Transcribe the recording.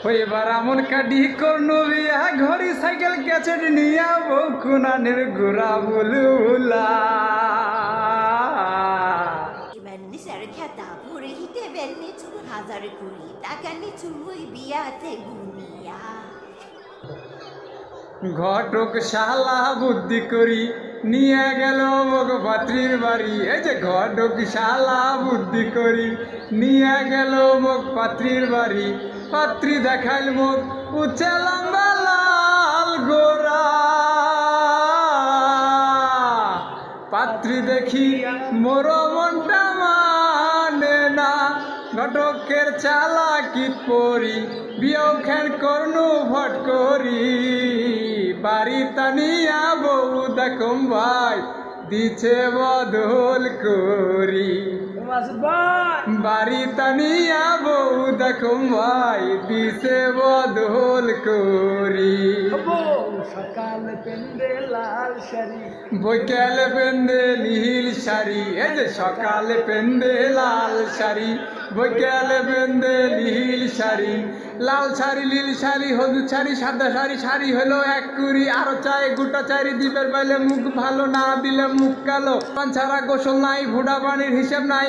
এবার আমন কাটি করনু বিয়া ঘড়ি সাইকেল ক্যাচেট নিয়া বকুনানের গোরা বুলুলা Ibanis arkada puri de belli tu hazar kuri takani tuই বিয়াতে গুনিয়া ঘটক শালা বুদ্ধি করি নিয়ে গেল মগ পাত্রীর বাড়ি। এই যে ঘটক শালা বুদ্ধি করি নিয়ে গেল মগ পাত্রীর বাড়ি। পাত্রী দেখাইল মুখ উচ্চে লম্বা লাল গোরা। পাত্রী দেখি মোর মনটা মানে না, ঘটকের চালাকি পরি বিয়েও খেন করনু ভট করি। বাড়ি তানিয়া বউ দেখম ভাই দিছে বদল করি। বাড়ি তানিয়া বউ দেখম ভাই দিছে বদল করি। সকাল পেন্দে লাল শাড়ি বৈকাল পেন্দে নীল শাড়ি। এই যে সকালে পেন্দে লাল শাড়ি বৈকাল পেন্দে নীল শাড়ি। লাল শাড়ি নীল শাড়ি হলুদ শাড়ি সাদা শাড়ি শাড়ি হলো এক কুড়ি। আরো চাই গোটা চারি দিবের পাইলে মুখ ভালো না দিলে মুখ কালো। ছাড়া গোসল নাই ভুড়া পানির হিসাব নাই।